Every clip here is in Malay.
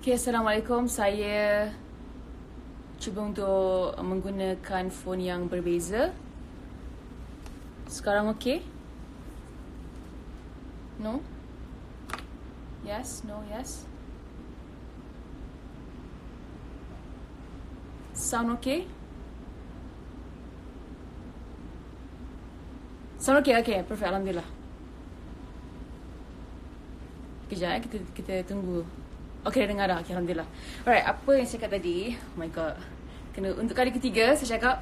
Okay, Assalamualaikum. Saya cuba untuk menggunakan phone yang berbeza. Sekarang okay? No? Yes? No? Yes? Sound okay? Sound okay? Okay, perfect. Alhamdulillah. Kejap kita tunggu. Okay, dah dengar dah. Okay, Alhamdulillah. Alright, apa yang saya cakap tadi? Oh my god. Untuk kali ketiga saya cakap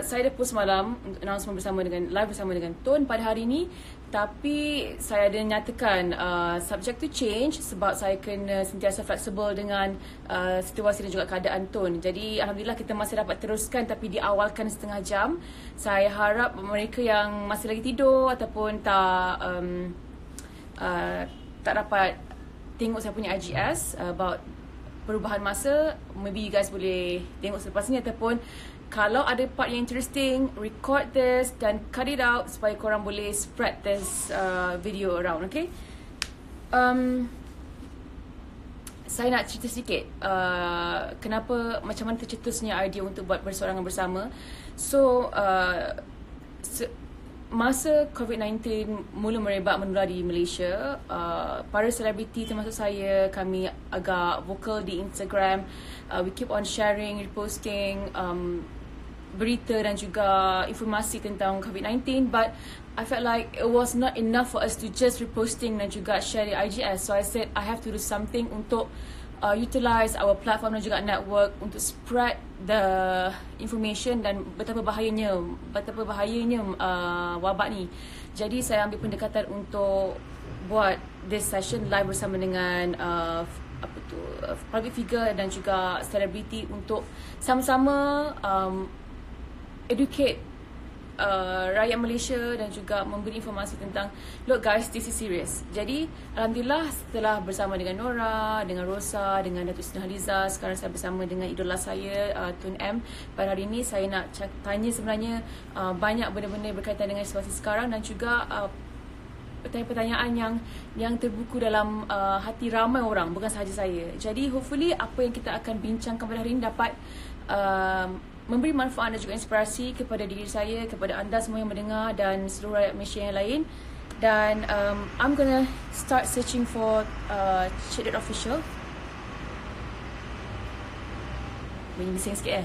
saya dah post semalam untuk announcement live bersama dengan Tun pada hari ini. Tapi saya ada nyatakan subject to change sebab saya kena sentiasa flexible dengan situasi dan juga keadaan Tun. Jadi Alhamdulillah kita masih dapat teruskan tapi diawalkan setengah jam. Saya harap mereka yang masih lagi tidur ataupun tak dapat tengok saya punya IGS about perubahan masa, maybe you guys boleh tengok selepas ni, ataupun kalau ada part yang interesting, record this dan cut it out supaya korang boleh spread this video around, okay? Saya nak cerita sedikit kenapa, macam mana tercetusnya idea untuk buat bersorangan bersama. So, masa COVID-19 mula merebak menular di Malaysia, para selebriti termasuk saya, kami agak vokal di Instagram. We keep on sharing, reposting berita dan juga informasi tentang COVID-19, but I felt like it was not enough for us to just reposting dan juga share di IGS. So I said I have to do something untuk utilize our platform dan juga network untuk spread the information dan betapa bahayanya wabak ni. Jadi saya ambil pendekatan untuk buat this session live bersama dengan public figure dan juga celebrity untuk sama-sama educate rakyat Malaysia dan juga memberi informasi tentang, look guys, this is serious. Jadi Alhamdulillah setelah bersama dengan Nora, dengan Rosa, dengan Datuk Siti Nurhaliza, sekarang saya bersama dengan idola saya Tun M. Pada hari ini saya nak tanya sebenarnya banyak benda-benda berkaitan dengan situasi sekarang dan juga pertanyaan-pertanyaan yang terbuku dalam hati ramai orang, bukan sahaja saya. Jadi hopefully apa yang kita akan bincangkan pada hari ini dapat memberi manfaat dan juga inspirasi kepada diri saya, kepada anda semua yang mendengar dan seluruh rakyat Malaysia yang lain. Dan I'm gonna start searching for Cik Dot Official. Bunyi bising sikit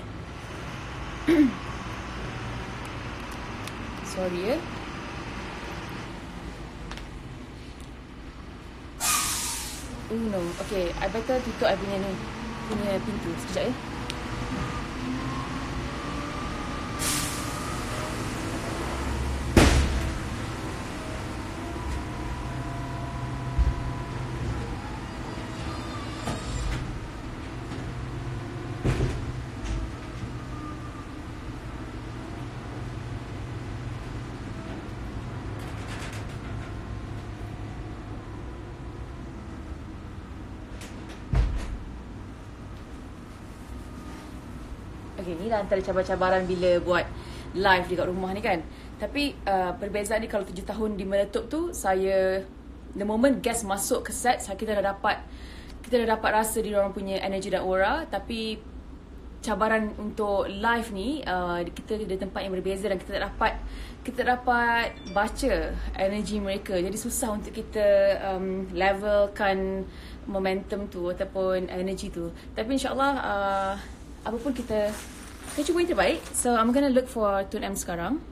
Sorry no. Okay, I better tutup I punya pintu. Sekejap Okay, ni lah antara cabaran-cabaran bila buat live dekat rumah ni kan. Tapi perbezaan ni kalau 7 tahun di Meletup tu, saya the moment guest masuk ke set, kita dah dapat rasa dia orang punya energy dan aura. Tapi cabaran untuk live ni, kita di tempat yang berbeza dan kita dapat baca energy mereka. Jadi susah untuk kita levelkan momentum tu ataupun energy tu. Tapi insyaAllah apapun kita cuba yang terbaik. So I'm gonna look for Tun M sekarang.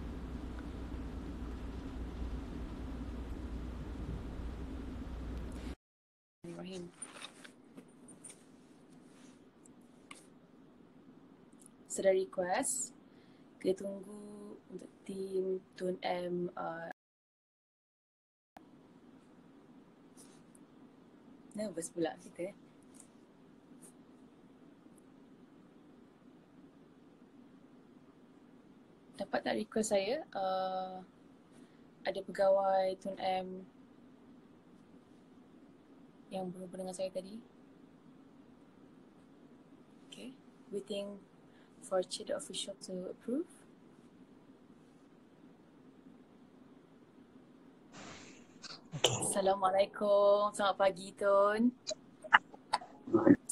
Sudah request. Kita tunggu untuk tim Tun M nervous pula kita. Dapat tak request saya? Ada pegawai Tun M yang berhubung dengan saya tadi. Okay, waiting for Cik Official to approve. Assalamualaikum, selamat pagi Tun.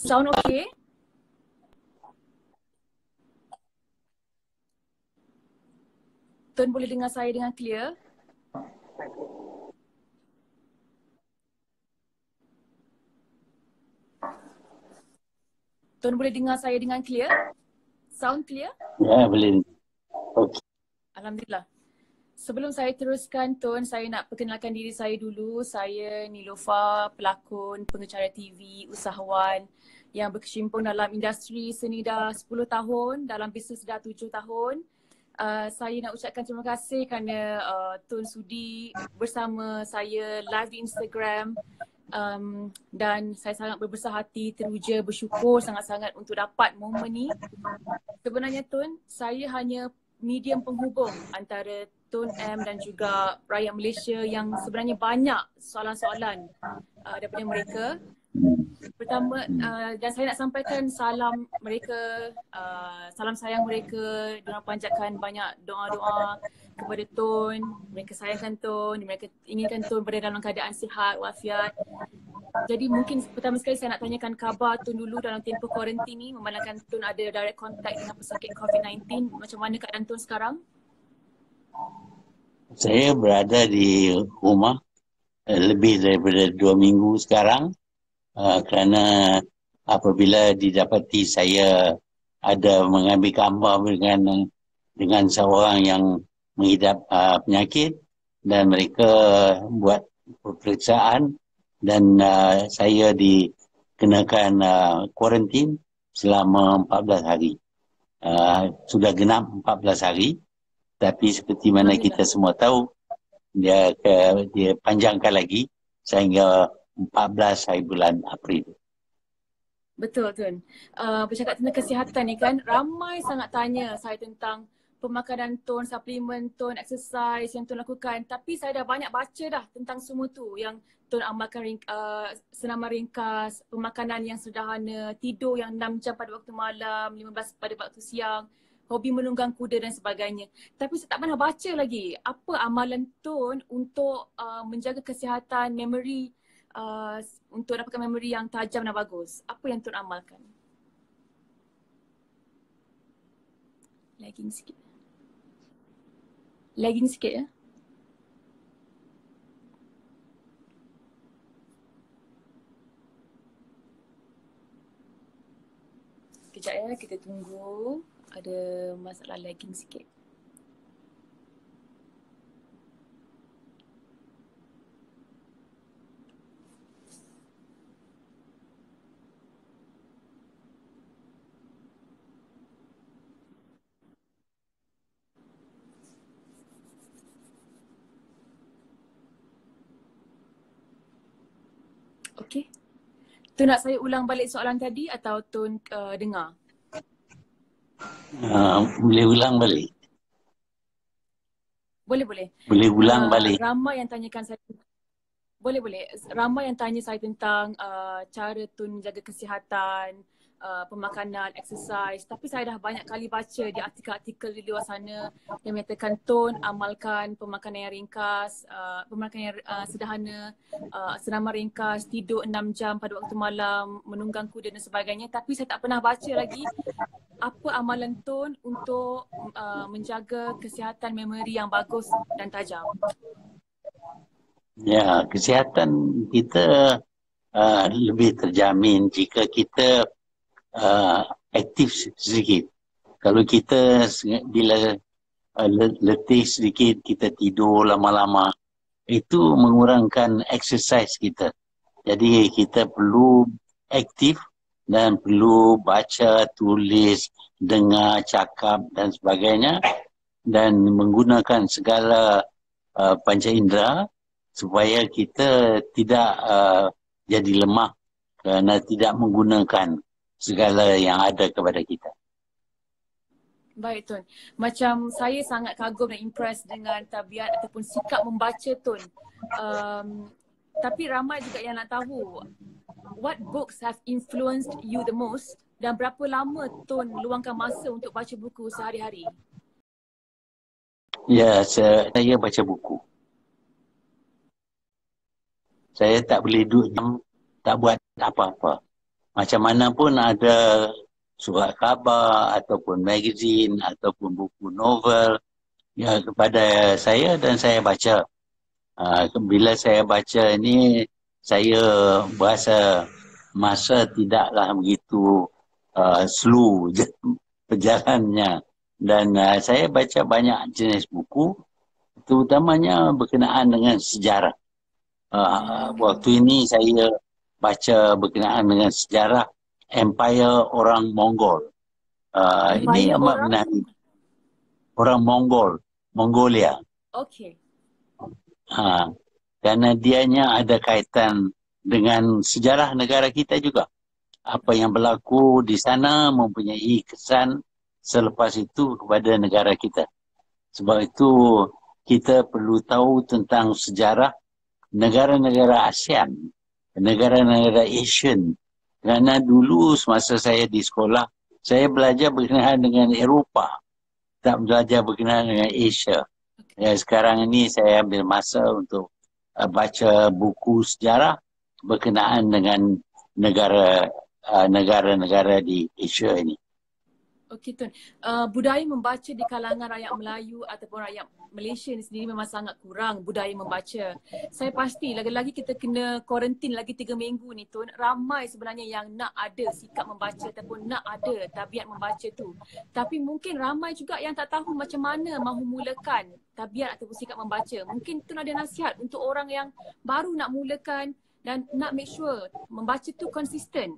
Sound okay? Tun boleh dengar saya dengan clear? Tun boleh dengar saya dengan clear? Sound clear? Ya, boleh. Okey. Alhamdulillah. Sebelum saya teruskan, Tun, saya nak perkenalkan diri saya dulu. Saya Nilofa, pelakon, pengacara TV, usahawan yang berkecimpung dalam industri seni dah 10 tahun, dalam bisnes dah 7 tahun. Saya nak ucapkan terima kasih kerana Tun sudi bersama saya live di Instagram. Dan saya sangat berbesar hati, teruja, bersyukur sangat-sangat untuk dapat momen ni. Sebenarnya Tun, saya hanya medium penghubung antara Tun M dan juga rakyat Malaysia yang sebenarnya banyak soalan-soalan daripada mereka. Pertama, dan saya nak sampaikan salam mereka, salam sayang mereka. Diorang panjatkan banyak doa-doa kepada Tun. Mereka sayangkan Tun, mereka inginkan Tun berada dalam keadaan sihat, wafiat. Jadi mungkin pertama sekali saya nak tanyakan khabar Tun dulu dalam tempoh kuarantin ni, memandangkan Tun ada direct contact dengan pesakit COVID-19. Macam mana keadaan Tun sekarang? Saya berada di rumah lebih daripada 2 minggu sekarang kerana apabila didapati saya ada mengambil gambar dengan seorang yang mengidap penyakit dan mereka buat peperiksaan dan saya dikenakan kuarantin selama 14 hari. Sudah genap 14 hari, tapi seperti mana kita semua tahu, dia panjangkan lagi sehingga 14 hari bulan April. Betul Tun. Bercakap tentang kesihatan ni kan, ramai sangat tanya saya tentang pemakanan Tun, suplemen Tun, exercise yang Tun lakukan. Tapi saya dah banyak baca dah tentang semua tu, yang Tun amalkan senaman ringkas, pemakanan yang sederhana, tidur yang 6 jam pada waktu malam, 15 pada waktu siang, hobi menunggang kuda dan sebagainya. Tapi saya tak pernah baca lagi apa amalan Tun untuk menjaga kesihatan, memory, untuk dapatkan memori yang tajam dan bagus. Apa yang Tun amalkan? Lagging sikit. Lagging sikit ya. Kejap ya, kita tunggu. Ada masalah lagging sikit. Okey. Tun nak saya ulang balik soalan tadi atau Tun dengar? Boleh ulang balik? Boleh. Boleh ulang balik? Ramai yang tanyakan saya. Boleh. Ramai yang tanya saya tentang cara Tun jaga kesihatan, pemakanan, exercise. Tapi saya dah banyak kali baca di artikel-artikel di luar sana yang menyatakan Tun amalkan pemakanan yang ringkas, pemakanan yang sederhana, senaman ringkas, tidur 6 jam pada waktu malam, menunggang kuda dan sebagainya. Tapi saya tak pernah baca lagi apa amalan Tun untuk menjaga kesihatan memori yang bagus dan tajam. Ya, kesihatan kita lebih terjamin jika kita aktif sedikit. Kalau kita bila letih sedikit, kita tidur lama-lama, itu mengurangkan exercise kita. Jadi kita perlu aktif dan perlu baca, tulis, dengar, cakap dan sebagainya dan menggunakan segala panca indera supaya kita tidak jadi lemah kerana tidak menggunakan segala yang ada kepada kita. Baik Tun. Macam saya sangat kagum dan impress dengan tabiat ataupun sikap membaca Tun. Tapi ramai juga yang nak tahu, what books have influenced you the most dan berapa lama Tun luangkan masa untuk baca buku sehari-hari? Ya, saya baca buku. Saya tak boleh duduk jam tak buat apa-apa. macam mana pun ada surat khabar ataupun magazine ataupun buku novel ya kepada saya dan saya baca. Bila saya baca ini, saya berasa masa tidaklah begitu slow perjalanannya. Dan saya baca banyak jenis buku, terutamanya berkenaan dengan sejarah. Waktu ini saya baca berkenaan dengan sejarah Empire orang Mongol. Ini Empire amat orang? menarik. Orang Mongol, Mongolia. Okey. Kerana dianya ada kaitan dengan sejarah negara kita juga. Apa yang berlaku di sana mempunyai kesan selepas itu kepada negara kita. Sebab itu kita perlu tahu tentang sejarah negara-negara ASEAN, negara-negara Asian. Kerana dulu semasa saya di sekolah, saya belajar berkenaan dengan Eropah, tak belajar berkenaan dengan Asia. Ya, sekarang ini saya ambil masa untuk baca buku sejarah berkenaan dengan negara-negara di Asia ini. Okey Tun, budaya membaca di kalangan rakyat Melayu ataupun rakyat Malaysia ni sendiri memang sangat kurang budaya membaca. Saya pasti lagi-lagi kita kena kuarantin lagi 3 minggu ni Tun, ramai sebenarnya yang nak ada sikap membaca ataupun nak ada tabiat membaca tu. Tapi mungkin ramai juga yang tak tahu macam mana mahu mulakan tabiat ataupun sikap membaca. Mungkin Tun ada nasihat untuk orang yang baru nak mulakan dan nak make sure membaca tu konsisten.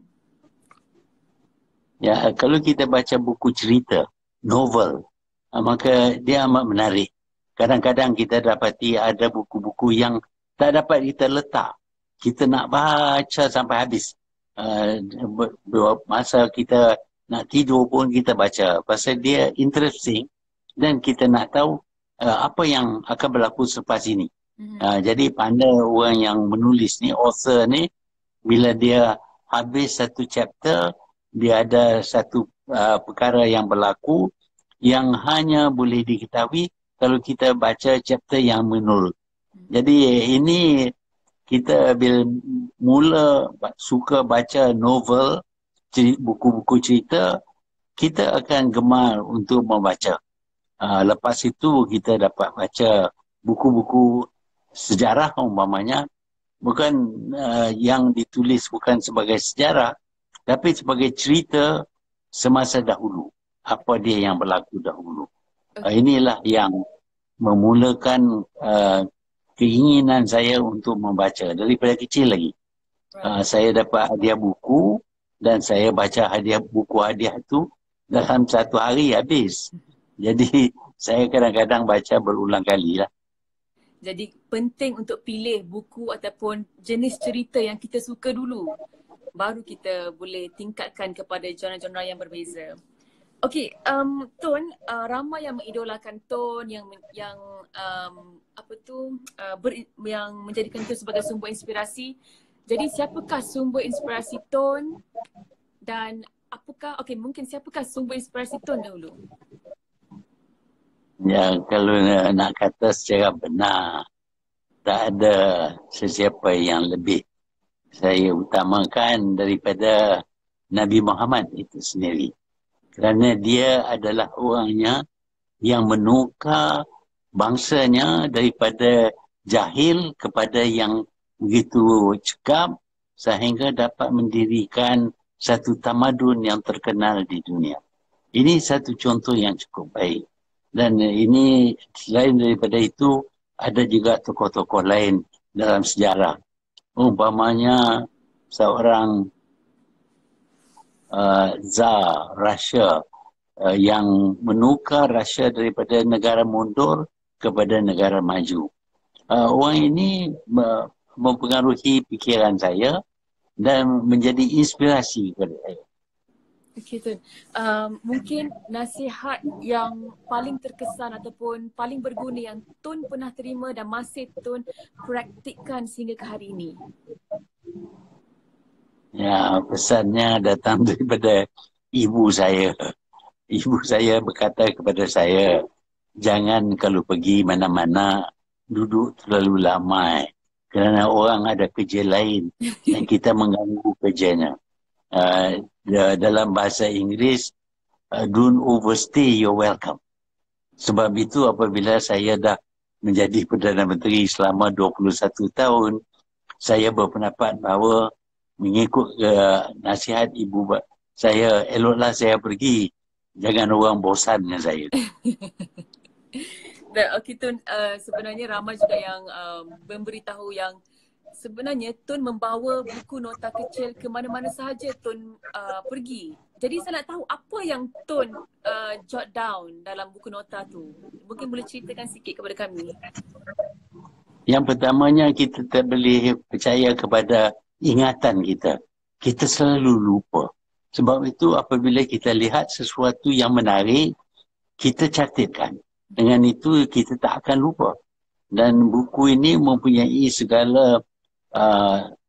Ya, kalau kita baca buku cerita, novel, maka dia amat menarik. Kadang-kadang kita dapati ada buku-buku yang tak dapat kita letak. Kita nak baca sampai habis. Masa kita nak tidur pun kita baca. Pasal dia interesting dan kita nak tahu apa yang akan berlaku selepas ini. Jadi pandai orang yang menulis ni, author ni, bila dia habis satu chapter, dia ada satu perkara yang berlaku yang hanya boleh diketahui kalau kita baca chapter yang menurut. Jadi ini kita bila mula suka baca novel, buku-buku cerita, kita akan gemar untuk membaca. Lepas itu kita dapat baca buku-buku sejarah umpamanya, bukan yang ditulis bukan sebagai sejarah, tapi sebagai cerita semasa dahulu. Apa dia yang berlaku dahulu. Inilah yang memulakan keinginan saya untuk membaca. Daripada kecil lagi. Saya dapat hadiah buku dan saya baca buku hadiah itu dalam satu hari habis. Jadi saya kadang-kadang baca berulang kali lah. Jadi penting untuk pilih buku ataupun jenis cerita yang kita suka dulu. Baru kita boleh tingkatkan kepada genre-genre yang berbeza. Okey, Tun, ramai yang mengidolakan Tun, yang yang menjadikan Tun sebagai sumber inspirasi. Jadi siapakah sumber inspirasi Tun dan mungkin siapakah sumber inspirasi Tun dahulu? Ya, kalau nak kata secara benar, tak ada sesiapa yang lebih saya utamakan daripada Nabi Muhammad itu sendiri. Kerana dia adalah orangnya yang menukar bangsanya daripada jahil kepada yang begitu cekap sehingga dapat mendirikan satu tamadun yang terkenal di dunia. Ini satu contoh yang cukup baik. Dan ini selain daripada itu ada juga tokoh-tokoh lain dalam sejarah. Umpamanya seorang Tsar Russia yang menukar Russia daripada negara mundur kepada negara maju. Orang ini mempengaruhi fikiran saya dan menjadi inspirasi kepada saya. Okey Tun, mungkin nasihat yang paling terkesan ataupun paling berguna yang Tun pernah terima dan masih Tun praktikkan sehingga ke hari ini. Ya, pesannya datang daripada ibu saya. Ibu saya berkata kepada saya, jangan kalau pergi mana-mana duduk terlalu lama kerana orang ada kerja lain dan kita mengganggu kerjanya. dalam bahasa Inggeris, don't overstay your welcome. Sebab itu apabila saya dah menjadi Perdana Menteri selama 21 tahun, saya berpendapat bahawa mengikut nasihat ibu saya, eloklah saya pergi. Jangan orang bosan dengan saya. Okay, Tun, sebenarnya ramai juga yang memberitahu yang sebenarnya Tun membawa buku nota kecil ke mana-mana sahaja Tun pergi. Jadi saya nak tahu apa yang Tun jot down dalam buku nota tu. Mungkin boleh ceritakan sikit kepada kami. Yang pertamanya, kita tak boleh percaya kepada ingatan kita. Kita selalu lupa. Sebab itu apabila kita lihat sesuatu yang menarik, kita catatkan. Dengan itu kita tak akan lupa. Dan buku ini mempunyai segala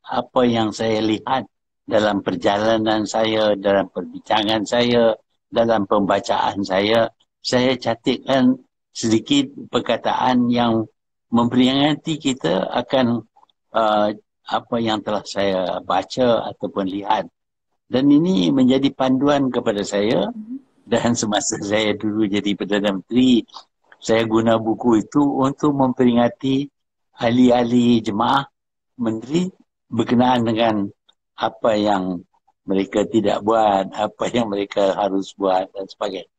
apa yang saya lihat dalam perjalanan saya, dalam perbincangan saya, dalam pembacaan saya. Saya catatkan sedikit perkataan yang memperingati kita akan apa yang telah saya baca ataupun lihat. Dan ini menjadi panduan kepada saya. Dan semasa saya dulu jadi Perdana Menteri, saya guna buku itu untuk memperingati ahli-ahli jemaah menteri berkenaan dengan apa yang mereka tidak buat, apa yang mereka harus buat dan sebagainya.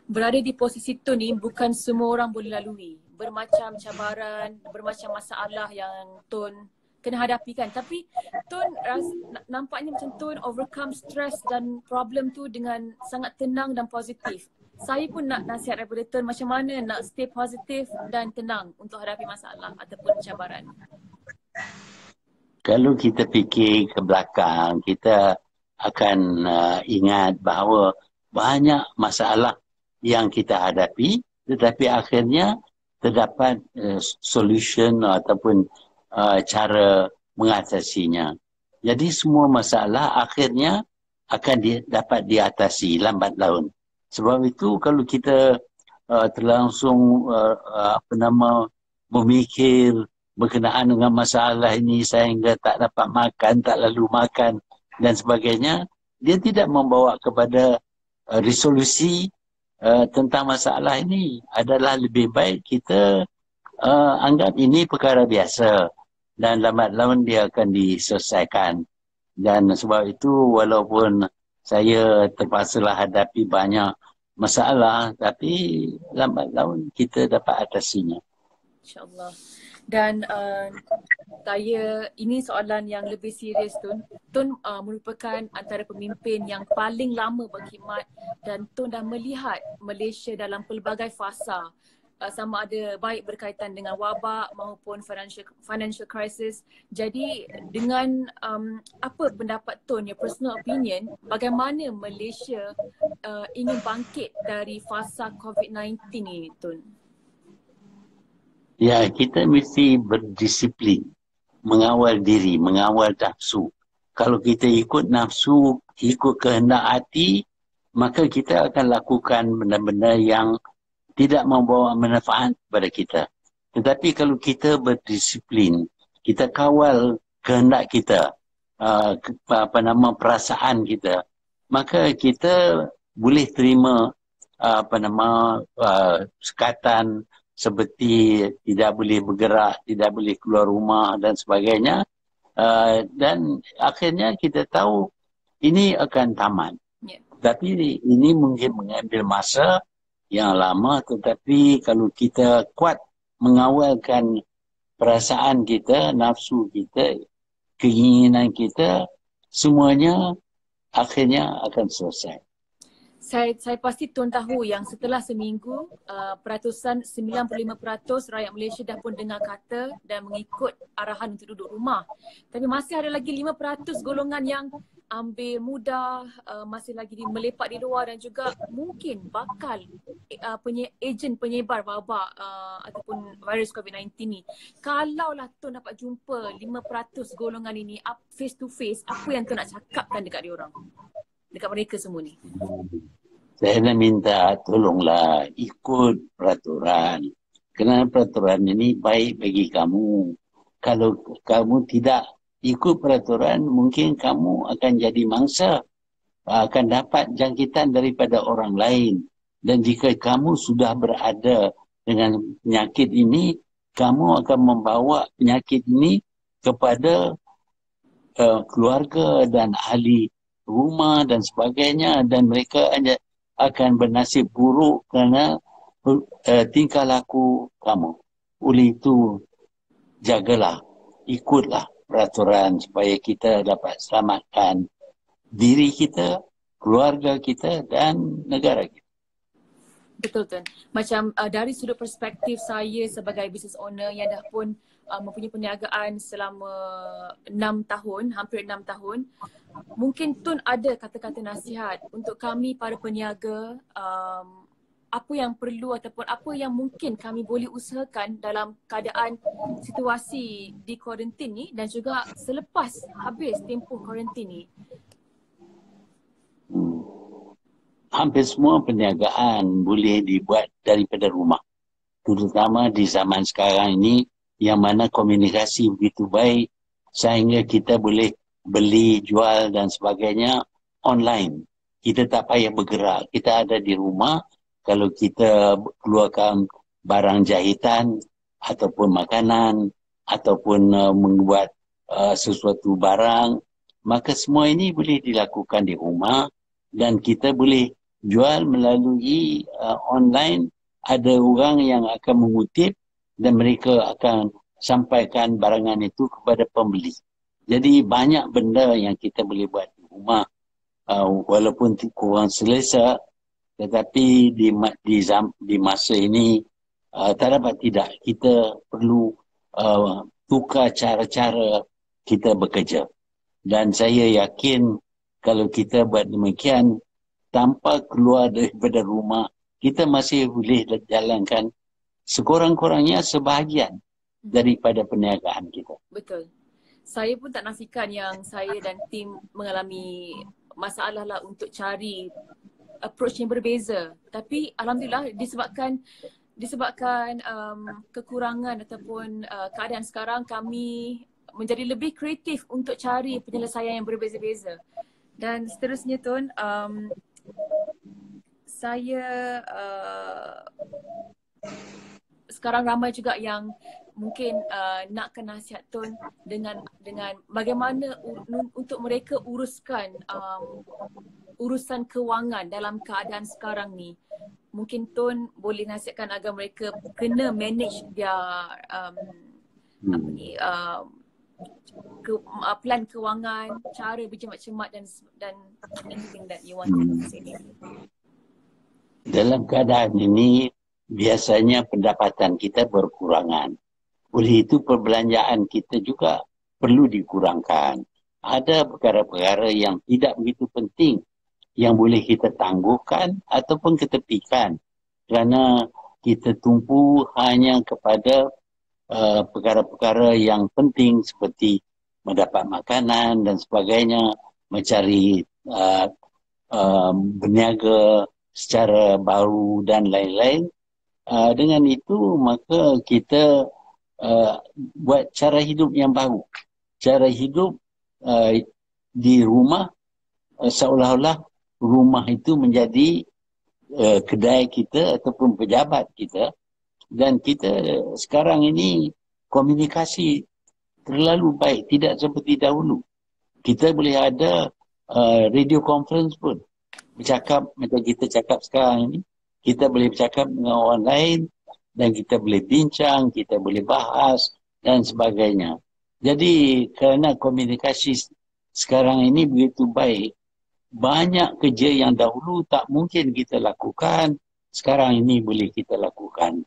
Berada di posisi Tun ni bukan semua orang boleh lalui. Bermacam cabaran, bermacam masalah yang Tun kena hadapi kan. Tapi Tun nampaknya macam Tun overcome stress dan problem tu dengan sangat tenang dan positif. Saya pun nak nasihat daripada Tun macam mana nak stay positif dan tenang untuk hadapi masalah ataupun cabaran. Kalau kita fikir ke belakang, kita akan ingat bahawa banyak masalah yang kita hadapi, tetapi akhirnya terdapat solution ataupun cara mengatasinya. Jadi semua masalah akhirnya akan dapat diatasi lambat laun. Sebab itu kalau kita terlangsung memikir berkenaan dengan masalah ini sehingga tak dapat makan, tak lalu makan dan sebagainya, dia tidak membawa kepada resolusi tentang masalah ini. Adalah lebih baik kita anggap ini perkara biasa dan lambat laun dia akan diselesaikan. Dan sebab itu walaupun saya terpaksalah hadapi banyak masalah, tapi lambat laun kita dapat atasinya. InsyaAllah. Dan saya, ini soalan yang lebih serius Tun. Tun merupakan antara pemimpin yang paling lama berkhidmat dan Tun dah melihat Malaysia dalam pelbagai fasa. Sama ada baik berkaitan dengan wabak maupun financial crisis. Jadi dengan apa pendapat Tun, your personal opinion, bagaimana Malaysia ingin bangkit dari fasa COVID-19 ini Tun? Ya, kita mesti berdisiplin, mengawal diri, mengawal nafsu. Kalau kita ikut nafsu, ikut kehendak hati, maka kita akan lakukan benda-benda yang tidak membawa manfaat kepada kita. Tetapi kalau kita berdisiplin, kita kawal kehendak kita, perasaan kita, maka kita boleh terima sekatan seperti tidak boleh bergerak, tidak boleh keluar rumah dan sebagainya. Dan akhirnya kita tahu ini akan tamat. Yeah. Tapi ini mungkin mengambil masa yang lama, tetapi kalau kita kuat mengawalkan perasaan kita, nafsu kita, keinginan kita, semuanya akhirnya akan selesai. Saya pasti Tun tahu yang setelah seminggu, peratusan 95% rakyat Malaysia dah pun dengar kata dan mengikut arahan untuk duduk rumah. Tapi masih ada lagi 5% golongan yang ambil mudah, masih lagi melepak di luar dan juga mungkin bakal ejen penyebar wabak ataupun virus COVID-19 ni. Kalaulah Tun dapat jumpa 5% golongan ini face to face, apa yang Tun nak cakapkan dekat diorang? Dekat mereka semua ni. Saya nak minta tolonglah ikut peraturan. Kerana peraturan ini baik bagi kamu. Kalau kamu tidak ikut peraturan, mungkin kamu akan jadi mangsa, akan dapat jangkitan daripada orang lain. Dan jika kamu sudah berada dengan penyakit ini, kamu akan membawa penyakit ini kepada keluarga dan ahli rumah dan sebagainya, dan mereka akan bernasib buruk kerana tingkah laku kamu. Oleh itu, jagalah, ikutlah peraturan supaya kita dapat selamatkan diri kita, keluarga kita dan negara kita. Betul Tun. Macam dari sudut perspektif saya sebagai business owner yang dah pun mempunyai perniagaan selama 6 tahun, hampir 6 tahun, mungkin Tun ada kata-kata nasihat untuk kami para peniaga, apa yang perlu ataupun apa yang mungkin kami boleh usahakan dalam keadaan situasi di kuarantin ni dan juga selepas habis tempoh kuarantin ni. Hampir semua perniagaan boleh dibuat daripada rumah. Terutama di zaman sekarang ini yang mana komunikasi begitu baik sehingga kita boleh beli, jual dan sebagainya online. Kita tak payah bergerak. Kita ada di rumah. Kalau kita keluarkan barang jahitan ataupun makanan ataupun membuat sesuatu barang, maka semua ini boleh dilakukan di rumah dan kita boleh jual melalui online. Ada orang yang akan mengutip dan mereka akan sampaikan barangan itu kepada pembeli. Jadi banyak benda yang kita boleh buat di rumah walaupun kurang selesa, tetapi di masa ini tak dapat tidak, kita perlu tukar cara-cara kita bekerja. Dan saya yakin kalau kita buat demikian tanpa keluar daripada rumah, kita masih boleh jalankan sekurang-kurangnya sebahagian daripada perniagaan kita. Betul. Saya pun tak nafikan yang saya dan tim mengalami masalah lah untuk cari approach yang berbeza. Tapi alhamdulillah disebabkan kekurangan ataupun keadaan sekarang, kami menjadi lebih kreatif untuk cari penyelesaian yang berbeza-beza. Dan seterusnya Tun, saya sekarang ramai juga yang mungkin nakkan nasihat Tun dengan bagaimana untuk mereka uruskan urusan kewangan dalam keadaan sekarang ni. Mungkin Tun boleh nasihatkan agar mereka kena manage dia plan kewangan, cara berjimat-jimat dan anything that you want to say. Dalam keadaan ini, biasanya pendapatan kita berkurangan. Oleh itu, perbelanjaan kita juga perlu dikurangkan. Ada perkara-perkara yang tidak begitu penting yang boleh kita tangguhkan ataupun ketepikan kerana kita tumpu hanya kepada perkara-perkara yang penting seperti mendapat makanan dan sebagainya, mencari berniaga secara baru dan lain-lain. Dengan itu maka kita buat cara hidup yang baru. Cara hidup di rumah, seolah-olah rumah itu menjadi kedai kita ataupun pejabat kita. Dan kita sekarang ini komunikasi terlalu baik, tidak seperti dahulu. Kita boleh ada radio conference pun. Bercakap macam kita cakap sekarang ini, kita boleh bercakap dengan orang lain dan kita boleh bincang, kita boleh bahas dan sebagainya. Jadi kerana komunikasi sekarang ini begitu baik, banyak kerja yang dahulu tak mungkin kita lakukan, sekarang ini boleh kita lakukan.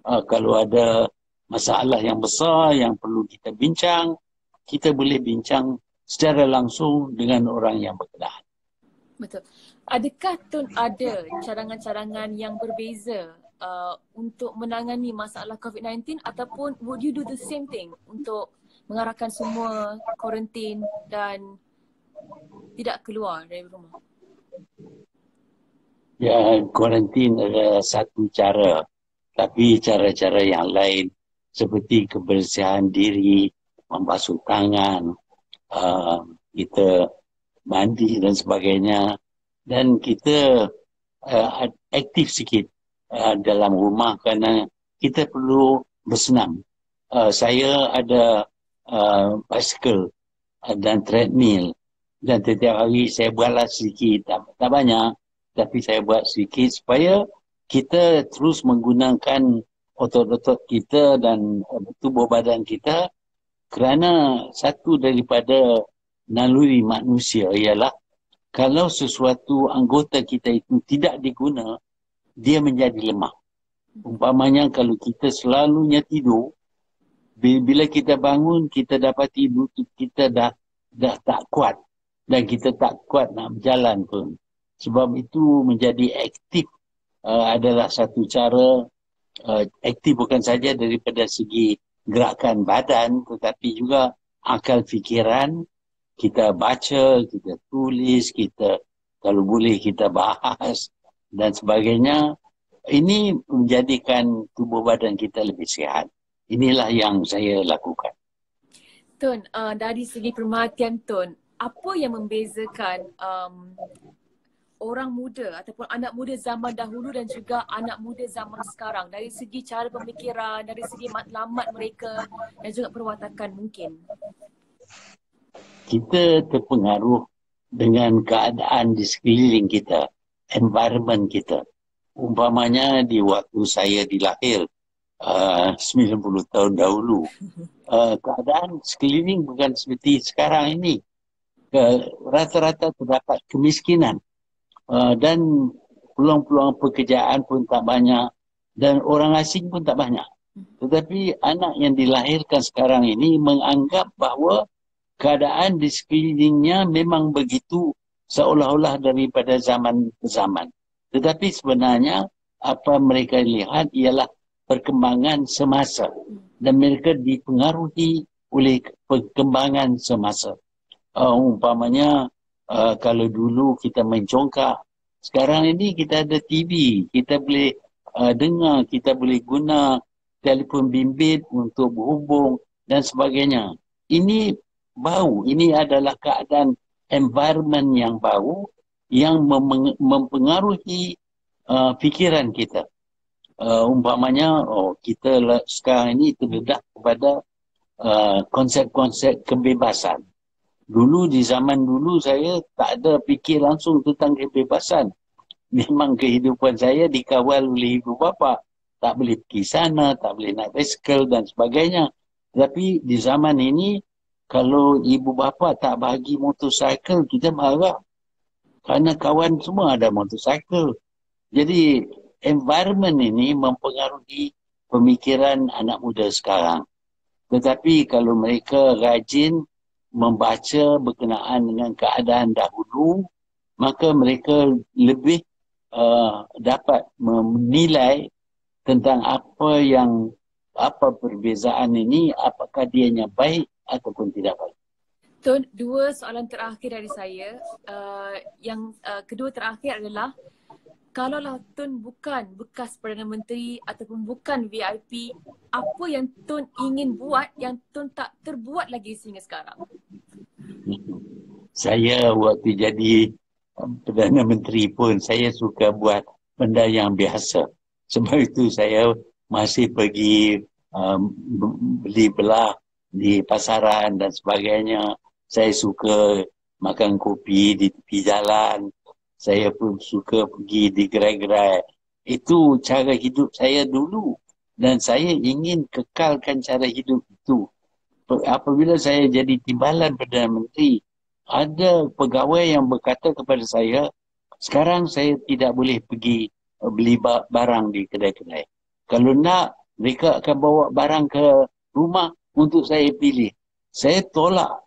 Kalau ada masalah yang besar yang perlu kita bincang, kita boleh bincang secara langsung dengan orang yang berkenaan. Betul. Adakah Tun ada cadangan-cadangan yang berbeza untuk menangani masalah COVID-19 ataupun would you do the same thing untuk mengarahkan semua kuarantin dan tidak keluar dari rumah? Ya, kuarantin adalah satu cara, tapi cara-cara yang lain seperti kebersihan diri, membasuh tangan, kita mandi dan sebagainya, dan kita aktif sikit dalam rumah kerana kita perlu bersenam. Saya ada bicycle dan treadmill, dan setiap hari saya buatlah sedikit, tak banyak, tapi saya buat sedikit supaya kita terus menggunakan otot-otot kita dan tubuh badan kita, kerana satu daripada naluri manusia ialah kalau sesuatu anggota kita itu tidak diguna, dia menjadi lemah. Umpamanya kalau kita selalunya tidur, bila kita bangun, kita dapat tidur, kita dah tak kuat. Dan kita tak kuat nak berjalan pun. Sebab itu menjadi aktif adalah satu cara. Aktif bukan saja daripada segi gerakan badan, tetapi juga akal fikiran. Kita baca, kita tulis, kita kalau boleh kita bahas dan sebagainya. Ini menjadikan tubuh badan kita lebih sihat. Inilah yang saya lakukan. Tun, dari segi pemerhatian Tun, apa yang membezakan orang muda ataupun anak muda zaman dahulu dan juga anak muda zaman sekarang dari segi cara pemikiran, dari segi matlamat mereka dan juga perwatakan mungkin? Kita terpengaruh dengan keadaan di sekeliling kita, environment kita. Umpamanya di waktu saya dilahir 90 tahun dahulu, keadaan sekeliling bukan seperti sekarang ini. Rata-rata terdapat kemiskinan. Dan peluang-peluang pekerjaan pun tak banyak, dan orang asing pun tak banyak. Tetapi anak yang dilahirkan sekarang ini menganggap bahawa keadaan di sekelilingnya memang begitu, seolah-olah daripada zaman ke zaman. Tetapi sebenarnya apa mereka lihat ialah perkembangan semasa, dan mereka dipengaruhi oleh perkembangan semasa. Umpamanya kalau dulu kita main congkak, sekarang ini kita ada TV, kita boleh dengar, kita boleh guna telefon bimbit untuk berhubung dan sebagainya. Ini baru, ini adalah keadaan environment yang baru yang mempengaruhi fikiran kita. Umpamanya kita sekarang ini terdedah kepada konsep-konsep kebebasan. Dulu, di zaman dulu, saya tak ada fikir langsung tentang kebebasan. Memang kehidupan saya dikawal oleh ibu bapa. Tak boleh pergi sana, tak boleh naik basikal dan sebagainya. Tapi di zaman ini, kalau ibu bapa tak bagi motosikal, kita marah. Kerana kawan semua ada motosikal. Jadi, environment ini mempengaruhi pemikiran anak muda sekarang. Tetapi kalau mereka rajin membaca berkenaan dengan keadaan dahulu, maka mereka lebih dapat menilai tentang apa perbezaan ini, apakah dianya baik ataupun tidak baik. Tun, dua soalan terakhir dari saya. Yang kedua terakhir adalah, kalaulah Tun bukan bekas Perdana Menteri ataupun bukan VIP, apa yang Tun ingin buat yang Tun tak terbuat lagi sehingga sekarang? Saya waktu jadi Perdana Menteri pun saya suka buat benda yang biasa. Sebab itu saya masih pergi beli belah di pasaran dan sebagainya. Saya suka makan kopi di tepi jalan. Saya pun suka pergi di gerai-gerai. Itu cara hidup saya dulu. Dan saya ingin kekalkan cara hidup itu. Apabila saya jadi timbalan Perdana Menteri, ada pegawai yang berkata kepada saya, sekarang saya tidak boleh pergi beli barang di kedai-kedai. Kalau nak, mereka akan bawa barang ke rumah untuk saya pilih. Saya tolak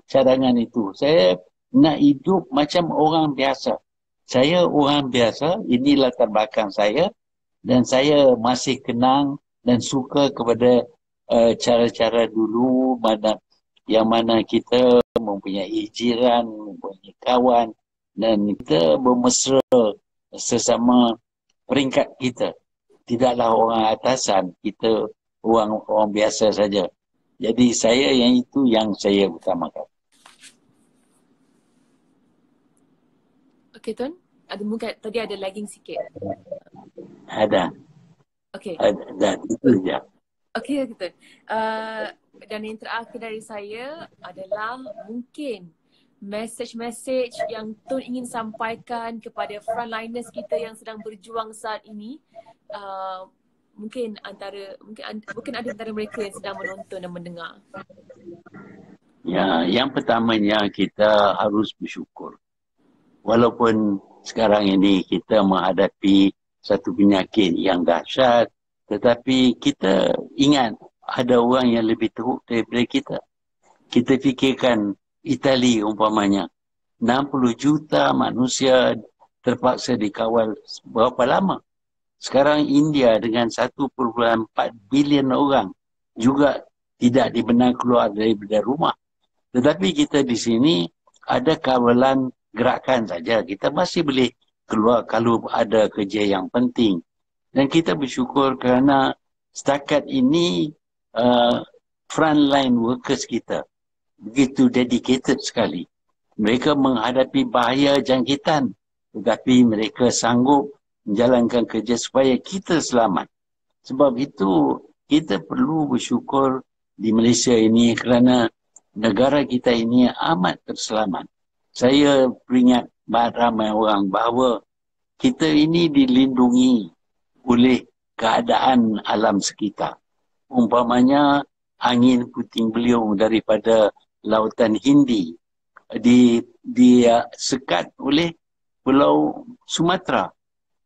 cadangan itu. Saya nak hidup macam orang biasa. Saya orang biasa, ini latar belakang saya, dan saya masih kenang dan suka kepada cara-cara dulu, yang mana kita mempunyai jiran, mempunyai kawan, dan kita bermesra sesama peringkat kita. Tidaklah orang atasan, kita orang biasa saja. Jadi itu yang saya utamakan. Okey Tun, ada mungkin tadi ada lagging sikit. Ada. Okey. Dan itu je. Okey Tun. Dan yang terakhir dari saya adalah mungkin message-message yang Tun ingin sampaikan kepada frontliners kita yang sedang berjuang saat ini. Mungkin ada antara mereka yang sedang menonton dan mendengar. Ya, yang pertamanya kita harus bersyukur. Walaupun sekarang ini kita menghadapi satu penyakit yang dahsyat, tetapi kita ingat ada orang yang lebih teruk daripada kita. Kita fikirkan Itali umpamanya, 60 juta manusia terpaksa dikawal berapa lama? Sekarang India dengan 1,4 bilion orang juga tidak dibenarkan keluar daripada rumah. Tetapi kita di sini ada kawalan gerakan saja. Kita masih boleh keluar kalau ada kerja yang penting. Dan kita bersyukur kerana setakat ini frontline workers kita begitu dedicated sekali. Mereka menghadapi bahaya jangkitan, tetapi mereka sanggup menjalankan kerja supaya kita selamat. Sebab itu kita perlu bersyukur di Malaysia ini kerana negara kita ini amat terselamat. Saya peringat ramai orang bahawa kita ini dilindungi oleh keadaan alam sekitar. Umpamanya angin puting beliung daripada Lautan Hindi disekat oleh Pulau Sumatera,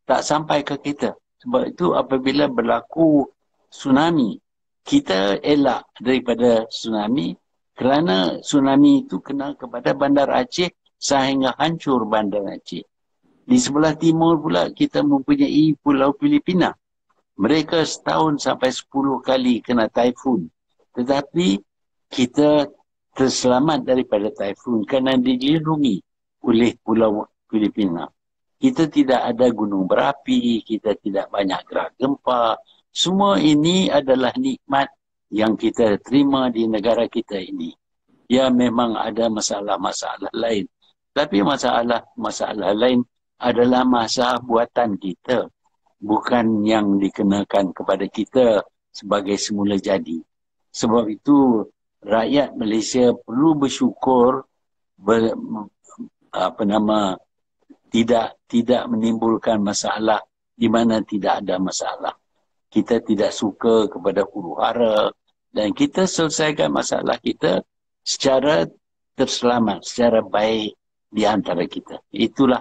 tak sampai ke kita. Sebab itu apabila berlaku tsunami, kita elak daripada tsunami kerana tsunami itu kena kepada Bandar Aceh sehingga hancur Bandar Aceh. Di sebelah timur pula kita mempunyai Pulau Filipina. Mereka setahun sampai 10 kali kena taifun. Tetapi kita terselamat daripada taifun kerana dilindungi oleh Pulau Filipina. Kita tidak ada gunung berapi, kita tidak banyak gerak gempa. Semua ini adalah nikmat yang kita terima di negara kita ini. Ya, memang ada masalah-masalah lain. Tapi masalah-masalah lain adalah masalah buatan kita. Bukan yang dikenakan kepada kita sebagai semula jadi. Sebab itu rakyat Malaysia perlu bersyukur tidak menimbulkan masalah di mana tidak ada masalah. Kita tidak suka kepada huru-hara dan kita selesaikan masalah kita secara terselamat, secara baik di antara kita. Itulah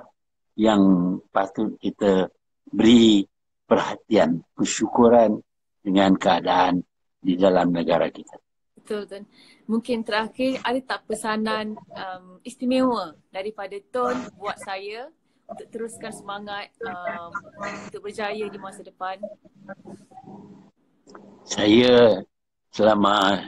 yang patut kita beri perhatian, bersyukuran dengan keadaan di dalam negara kita. Betul Tun. Mungkin terakhir, ada tak pesanan istimewa daripada Tun buat saya untuk teruskan semangat untuk berjaya di masa depan? Saya selama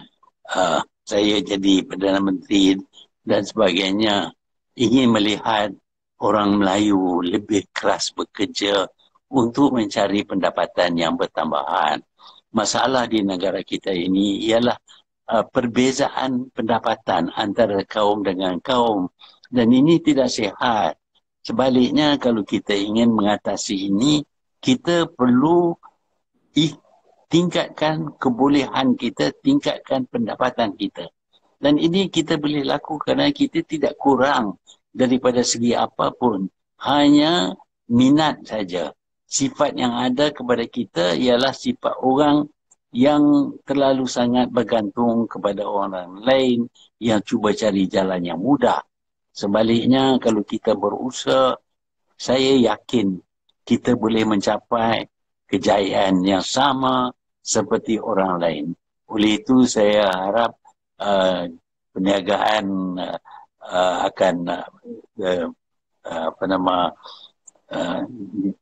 saya jadi Perdana Menteri dan sebagainya ingin melihat orang Melayu lebih keras bekerja untuk mencari pendapatan yang bertambahan. Masalah di negara kita ini ialah perbezaan pendapatan antara kaum dengan kaum dan ini tidak sihat. Sebaliknya kalau kita ingin mengatasi ini, kita perlu tingkatkan kebolehan kita, tingkatkan pendapatan kita. Dan ini kita boleh lakukan kerana kita tidak kurang daripada segi apapun. Hanya minat saja. Sifat yang ada kepada kita ialah sifat orang yang terlalu sangat bergantung kepada orang lain yang cuba cari jalan yang mudah. Sebaliknya kalau kita berusaha, saya yakin kita boleh mencapai kejayaan yang sama seperti orang lain. Oleh itu saya harap perniagaan akan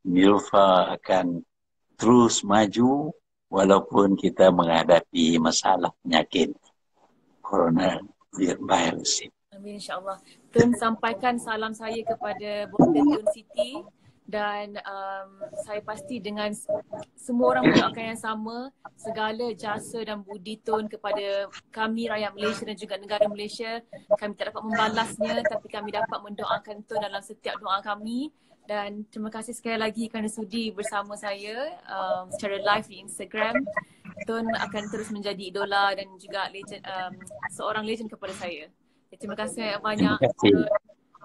Nilfa akan terus maju walaupun kita menghadapi masalah penyakit coronavirus. Amin, insyaAllah. Tun sampaikan salam saya kepada Bonda Tun Siti dan saya pasti dengan semua orang mendoakan yang sama, segala jasa dan budi Tun kepada kami rakyat Malaysia dan juga negara Malaysia, kami tak dapat membalasnya tapi kami dapat mendoakan Tun dalam setiap doa kami. Dan terima kasih sekali lagi kerana sudi bersama saya secara live di Instagram. Tun akan terus menjadi idola dan juga legend, seorang legend kepada saya. Terima kasih Terima banyak. kasih.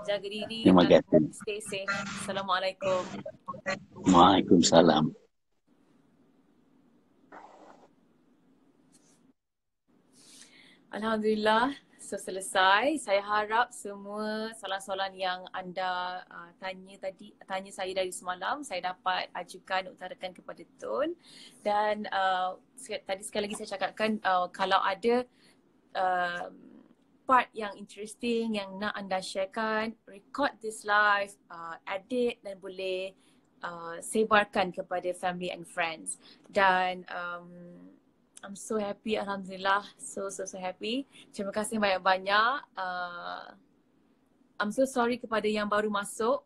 Jaga diri Terima dan kasih. stay safe. Assalamualaikum. Waalaikumsalam. Alhamdulillah, so selesai. Saya harap semua soalan-soalan yang anda tanya saya dari semalam, saya dapat ajukan, utarakan kepada Tun. Dan tadi sekali lagi saya cakapkan, kalau ada part yang interesting yang nak anda sharekan, record this live, edit dan boleh sebarkan kepada family and friends. Dan I'm so happy, Alhamdulillah, so happy. Terima kasih banyak-banyak. I'm so sorry kepada yang baru masuk.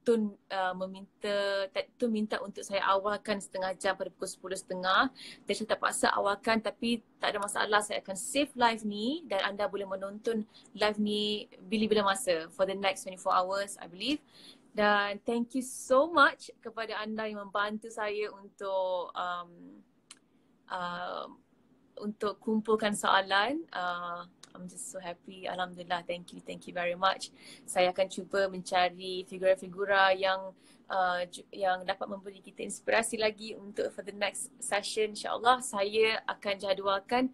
Tun minta untuk saya awalkan setengah jam pada pukul 10.30. Dan saya terpaksa awalkan, tapi tak ada masalah. Saya akan save live ni dan anda boleh menonton live ni bila-bila masa for the next 24 hours, I believe. Dan thank you so much kepada anda yang membantu saya untuk kumpulkan soalan. I'm just so happy. Alhamdulillah. Thank you very much. Saya akan cuba mencari figura-figura yang dapat memberi kita inspirasi lagi untuk for the next session. InsyaAllah saya akan jadualkan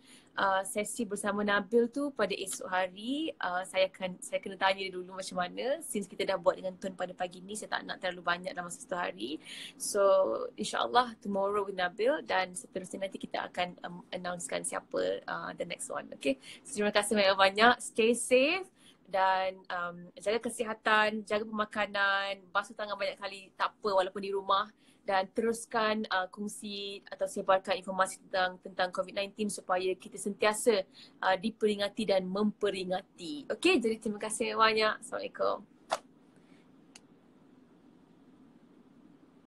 sesi bersama Nabil tu pada esok hari. Saya kena tanya dia dulu macam mana, since kita dah buat dengan Tun pada pagi ni, saya tak nak terlalu banyak dalam masa satu hari. So insyaAllah tomorrow with Nabil, dan seterusnya nanti kita akan announcekan siapa the next one. Okay, so, terima kasih banyak-banyak. Stay safe dan jaga kesihatan, jaga pemakanan, basuh tangan banyak kali, tak apa walaupun di rumah. Dan teruskan kongsi atau sebarkan informasi tentang COVID-19 supaya kita sentiasa diperingati dan memperingati. Okey, jadi terima kasih banyak. Assalamualaikum.